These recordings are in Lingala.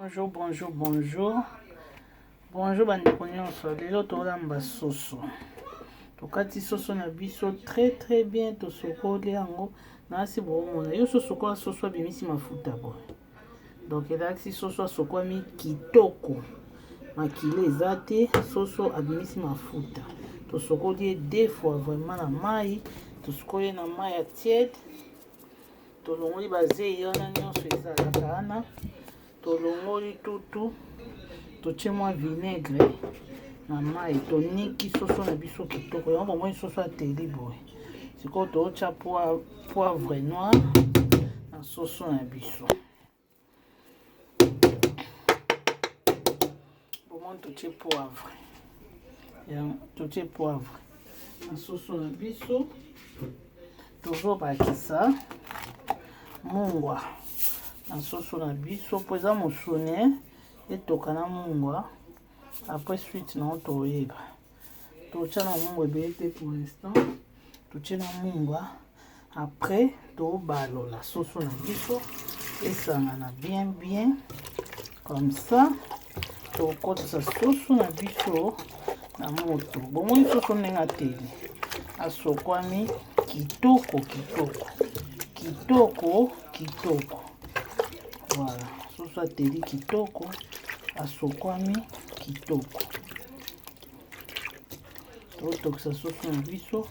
Bonjour, bonjour, bonjour. Bonjour bandeko nyonso. Lelo tolamba soso. Tokati soso na biso très bien tosokoli yango. Nasi bomona. Yo soso kwa soso abimisi mafuta boy. Donc elakisi soso asokwami kitoko. Makile eza te, soso abimisi mafuta. Tosokoli deux fois vraiment na mai. Tosokoli na mai ya tiède. Tolongoli bazei wana nyonso ezalaka wana. Tolongoli tutu. Totie mwa vinaigre na mai. Toniki soso na biso kitoko. Yango bomoi soso ateli boye. Sikoyo totia poivre noir na soso na biso. Bomoi totie poivre. Totie poivre na soso na biso. Tozobakisa mungwa na soso na biso po eza mosone etoka na mungwa. Après suite na toyeba totia na mungwa ebele te pour l'instant. Totia na mungwa après tobalola soso na biso esangana bien comme ça. Tokotisa soso na biso na moto. Bomoi soso ndenge ateli asokwami kitoko. Voilà, soso ateli kitoko, asokwami kitoko. Totokisa soso na biso,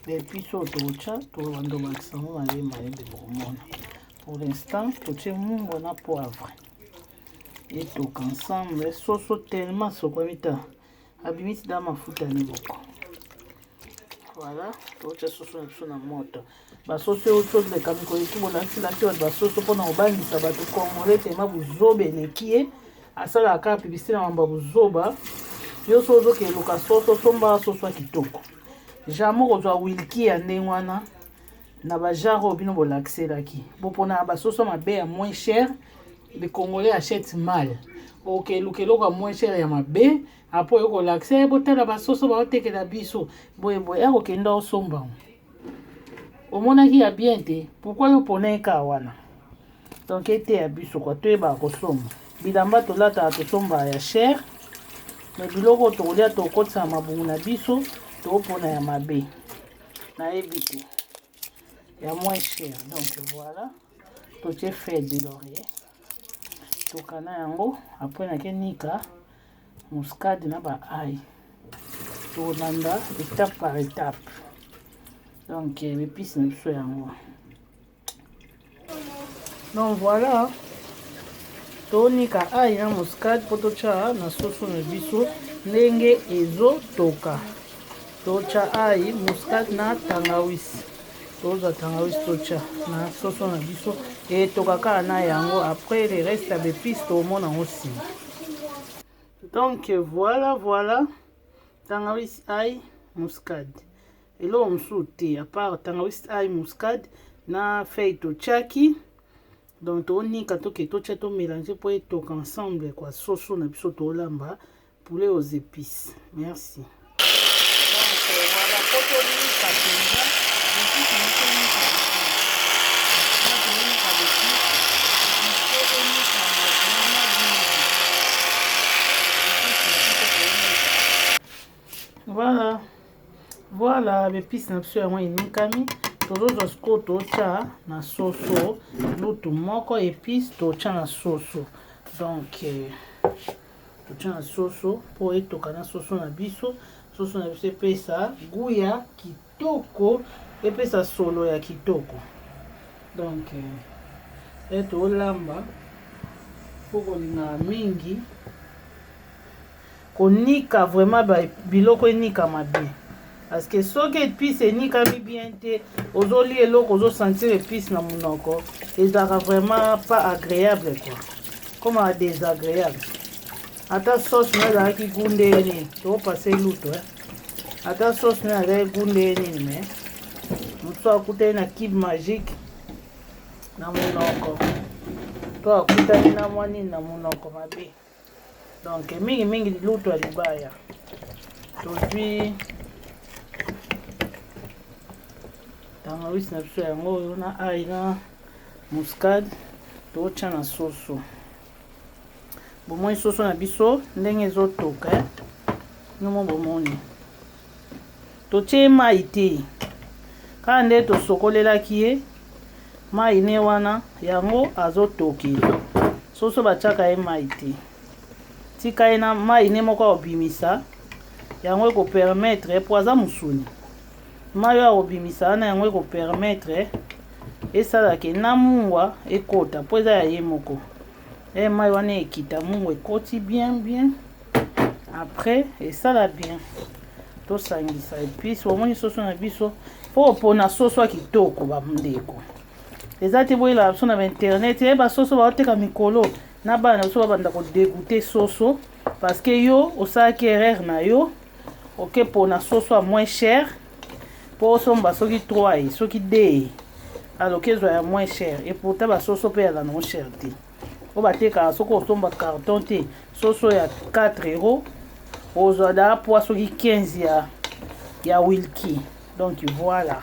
l'épice otocha, tobando bakisamo malembe bomona. Pour l'instant, totie mungwa na poivre. Et toka ensemble, soso tellement asokwami ta abimisi da mafuta ni boko. Voilà, totia soso na biso na moto. Basoso oyo leka mikolo bolakisi oyo basoso mpona kobangisa bato congolais tema buzoba eleki ye asalaka publicité na mamba buzoba. Yo so ozokeluka soso somba soso ya kitoko. Jamais kozwa wilki ya ndenge wana na bajare oyo bino bolakiselaki. Mpona basoso mabe ya moins cher, les Congolais achètent mal. Okeluka eloko ya moins cher ya mabe apo yo kolakisa botala basoso baotekela biso boye akokenda osomba. Omonaki ya bien te, pourquoi yo pona eka wana? Donc ete ya biso kwa toyeba kosomba. Bilamba tolata tosomba ya cher, mais biloko tokolia tokotisa mabungu na biso topona ya mabe. Na ebite ya moins cher. Donc voilà, totie feuille de laurier. Tokana yango, après nake nika muscade na ba ail. Tolanda étape par étape. Donc l'épice na biso yango. Donc voilà, tonika ail na muscade po totia na soso na biso ndenge ezotoka. Totia ail, muscade na tangawizi. Toza tangawizi totia na soso na biso et tokaka na yango. Après le reste ya épices tomona aussi. Donc voilà, tangawizi, ail, muscade. Eloko mosusu te à part tangawizi, ail, muscade na feuille totiaki. Donc tonika totia to mélanger pour etoka ensemble kwa soso na biso tolamba poulet aux épices. Merci. Donc voilà, totonika penza voilà l'épice na biso yango enikami. Tozozwa sikoyo totia na soso lutu moko épice totia na soso. Donc totia na soso po etoka na soso na biso. Soso na biso epesa goût ya kitoko, epesa solo ya kitoko. Donc tolamba po kolinga mingi konika vraiment biloko enikama bien. Parce que soki épice enikami bien te, ozoli eloko ozosentir épice na munoko, ezalaka vraiment pas agréable quoi. Comme désagréable. Ata sauce na ezalaki gunde nini, topase luto ata sauce na ezalaki gunde nini, mais moto akutani na cube magique na munoko. To akutani na mwa nini na munoko mabe. Donc mingi luto ya libaya. Tozwi tangawizi na biso yango oyo na ail na muscade totia na soso. bomoni soso na biso ndenge ezotoka nomo bomoni totie mai te kaka nde tosokolelaki ye mai ne wana yango azotokela soso batiaka ye mai te tika ye na mai ne moko akobimisa yango ekopermettre po aza mosuni mai oyo akobimisa wana yango ekopermettre esalaka na mungwa ekota po eza ya ye moko mai wana ekita mungwa ekoti bien après esala bien tosangisa epice omoni soso na biso po opona soso ya kitoko bamndeko eza te boyela biso na bainternet yeba soso baoteka mikolo na bana biso babanda kodegute soso parce que yo osalaki erreur na yo oke pona soso ya moins cher po osomba soki 3 ye soki 2 ye aloki ezwa ya moins cher et pourtant basoso mpe yaza nango cher te o batekaka soki osomba carton te soso ya 4 euros ozwa daa poa soki 15 ya wilki donc voilà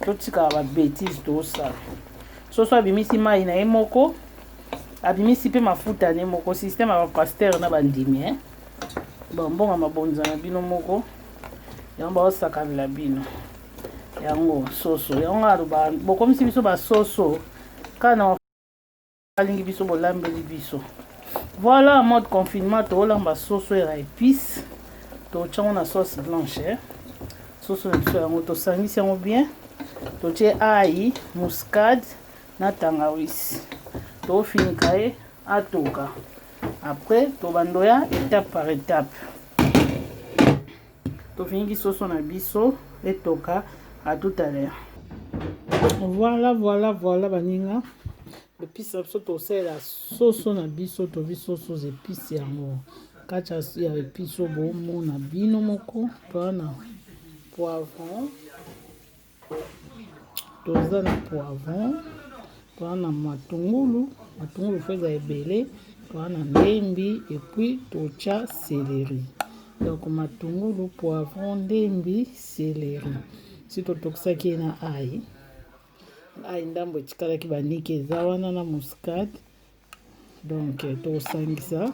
totikaka babétise tosala soso abimisi mai na ye moko abimisi mpe mafuta ne moko systeme ya bapaster na bandimi bonbonga mabonza na bino moko yango baosakanela bino yango soso yango aloba bokomisi biso basoso kaka na alingi biso bolambeli biso voilà en mode confinement toolamba soso ya épice totyango na sauce blanche soso na biso yango tosangisi yango bien totie ai muscade na tangawisi tofinika ye atoka après tobandoya étape par étape tofiniki soso na biso etoka à tout à l'heure. Voilà baninga épice na biso tosalela soso na biso tovi soso épice yango kati ya épice oyo bomona bino moko toana poivron toza na poivron toana matungulu fo eza ebele toana ndembi epuis totia céleri donc matungulu poivron ndembi céleri si totokisaki ye na ai ndambo etikalaki baniki eza wana na muscade donc tosangisa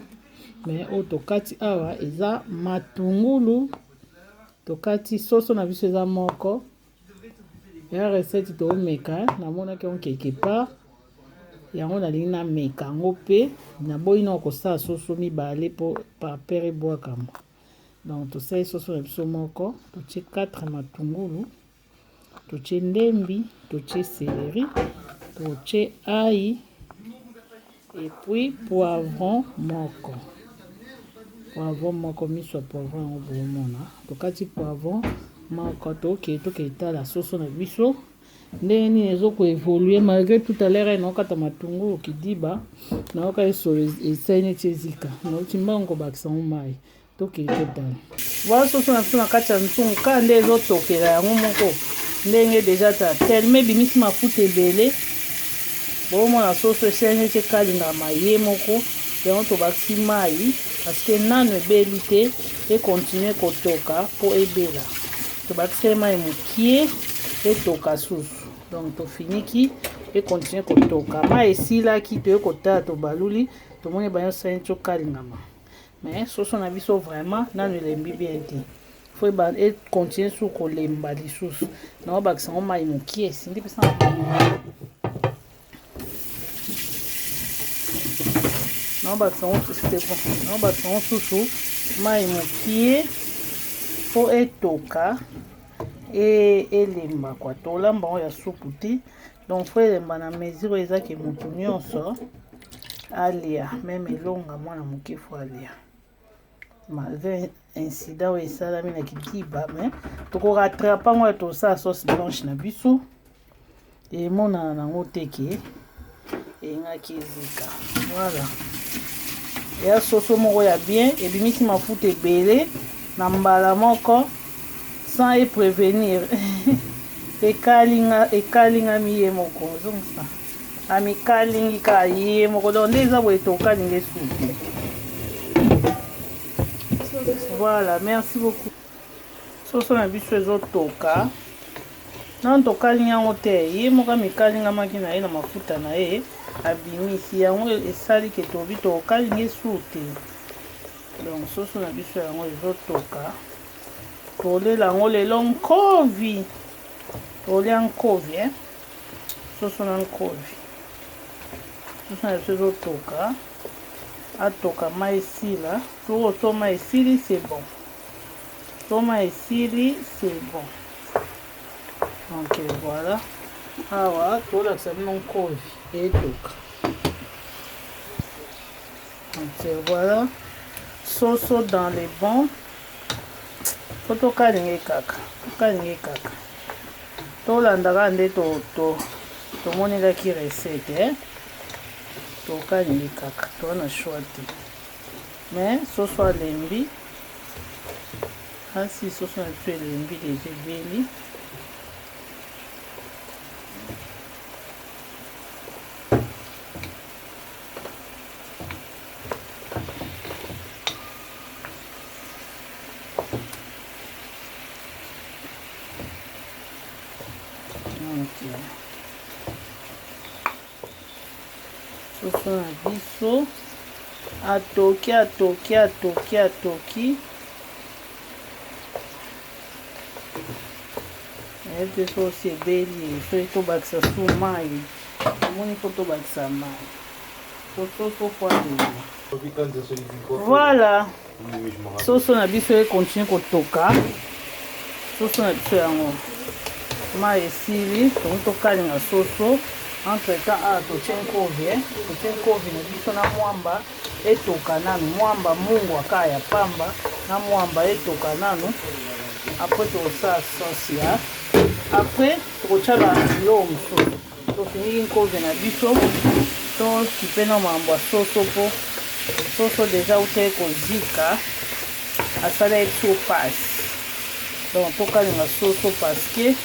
mais oyo tokati awa eza matungulu tokati soso na biso eza moko ya recette toomeka namonaki yango quelque part yango nalingi nameka yango mpe naboyi na kosala soso mibale mpo papere ebwakama donc tosali soso na biso moko totie 4 matungulu totie ndembi totie céleri totie ai et puis poivron moko miso ya poivron yango bomona tokati poivron moko toketala soso na biso ndenge nini ezokoévolue malgré tout à l'heure naokata matungulu kidiba naoka esolo esali neti ezika nauti mbango kobakisa ngo mai toketala voilà soso na biso na kati ya ntungu kaka nde ezotokela yango moko ndenge deja ta teleme ebimisi mafuta ebele bomona soso esali neti ekalingama ye moko yango tobakisi mai parceke nano ebeli te ekontinue kotoka mpo ebela tobakisi mai mokie etoka susu donc tofiniki ekontinue kotoka mai esilaki toye kotala tobaluli tomoni banyosali neti okalingama mais soso na biso vraiment nano elembi bien te fo ekontinue su kolemba lisusu nango bakisa ngo mai mokie esindi mpesa naobakisa ngo susu mai mokie po etoka elemba kwa tolamba ngo ya supu te donc fo elemba na mesure oyo ezaki motu nyonso alia meme elonga mwana moke fo alia malgré incident oyo esalami na kidiba mais tokoratrapa ngo ya tosala sauce blanche na biso emonana nango teke engaki ezika voilà ya soso moko ya bien ebimisi mafuta ebele na mbala moko sans prévenir ekalingami ye moko ozongisa amikalingi ka ye moko donc nde eza boye tokalinga esuku voilà merci beaucoup soso na biso ezotoka non tokalinga yango te ye moko amikalingamaki na ye na mafuta na ye abimisi yango esali ke tobi tokalinga su te. Donc soso na biso yango ezotoka. Tolela yango lelo nkovi. Tolia nkovi soso na nkovi. Soso na biso ezotoka. Atoka mai esila. To mai esili c'est bon. To mai esili c'est bon. Donc voilà. Awa tolakisa bino nkovi etoka. Donc voilà. Soso dans les bons. Faut tokalinga kaka. Tokalinga kaka. Tolandaka nde tomonelaki recette tokalinga kaka. Tona choix te. Mais soso alembi. Asi soso na biso elembi déjà ebeli. Soso na biso atoki. Ete sosi ebeli so tobakisa su mai. Omoni po tobakisa mai. Soso poadeli. Voilà. Soso na biso ekontinue kotoka. Soso na biso yango mai esili tokalinga soso. Entre temps totie nkovi na biso na mwamba etoka nanu. Mwamba mungu aka ya pamba na mwamba etoka nanu. Après tosala sauce ya. Après tokotia biloko mosusu. Tofiniki nkovi na biso. Tokipe na mambo ya soso po soso deja utali kozika. Asala eto pasi. Donc tokalinga soso parce que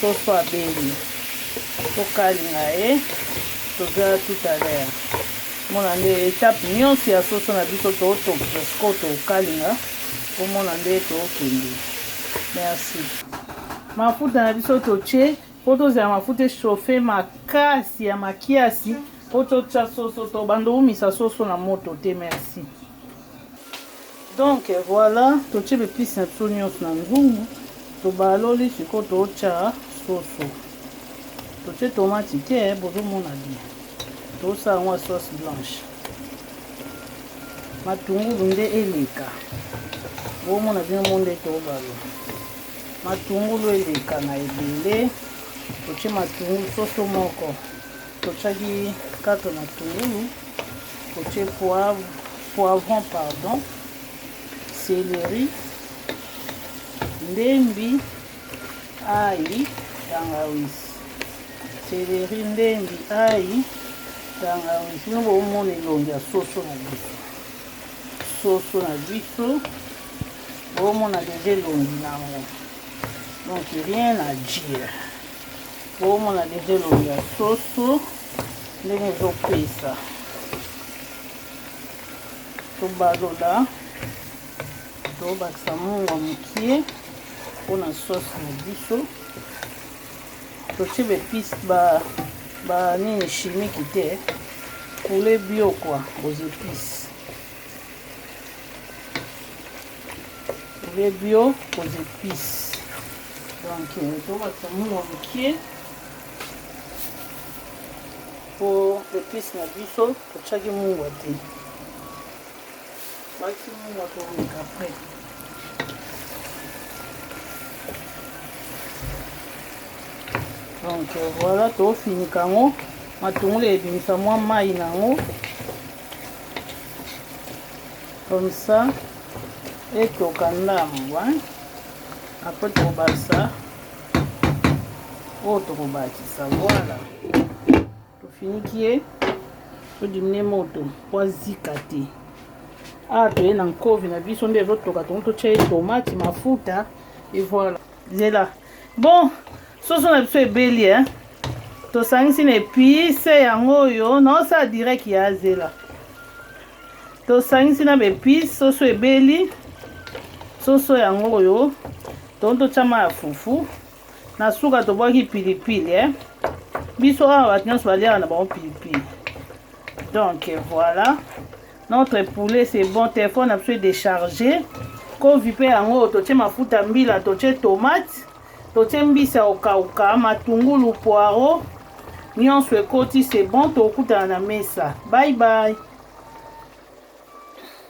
soso abeli. Tokalinga toza tout à l'heure. Mona nde étape nyonso ya soso na biso totokisa siko tokalinga. Omona nde tokende. Merci. Mafuta na biso totie po tozala mafuta echauffe makasi ya makiasi po totia soso to bando umisa soso na moto te. Merci. Donc voilà, totie épices na biso nyonso na nzungu. Tobaloli siko totia soso. Totie tomate te bozomona bien. Tosala yango sauce blanche. Matungulu nde eleka. Bomona bien monde tobalo. Matungulu eleka na ebele. Totie matungulu soso moko. Totiaki 4 matungulu. Totie poivron pardon. Céleri. Ndembi. Ail. Tangawizi. Céleri, ndembi, ail, tangawizi. Nous avons elongi ya soso na biso. Soso na biso. On a déjà elongi nango. Donc rien à dire. On a déjà elongi ya soso. Ndenge ezopesa. Tobalola. Tobakisa mungo mokie. Mpona sauce na biso. Totie épices nini chimique te. Poulet bio quoi, aux épices. Poulet bio aux épices. Donc tobakisa mungo mokie. Po épices na biso totiaki mungo te. Bakisi mungo tomeka après. Donc voilà, to fini kango. Matungulu ebimisa mwa mai nango. Comme ça. Et toka ndambo. Après tokobakisa. Tokobakisa. Voilà. To finiki ye. Todimine moto. Po azika te. Toye na nkovi na biso nde ezotoka. Totia tomate, mafuta. Et voilà. Zela. Bon. Soso na biso ebeli tosangisi na épice yango oyo naosala direct ya zela. Tosangisi na épice soso ebeli. Soso yango oyo totia ma ya fufu na suka tobwaki pilipili biso awa bato nyonso baliaka na bango pilipili. Donc voilà, notre poulet c'est bon. Téléphone a pu décharger. Quand vous payez en haut, tu as mafuta mbila, tu as tomate, tu as mbisa okauka, matungulu, poireau. Nyonso ekoti c'est bon, tu as na mesa. Bye bye.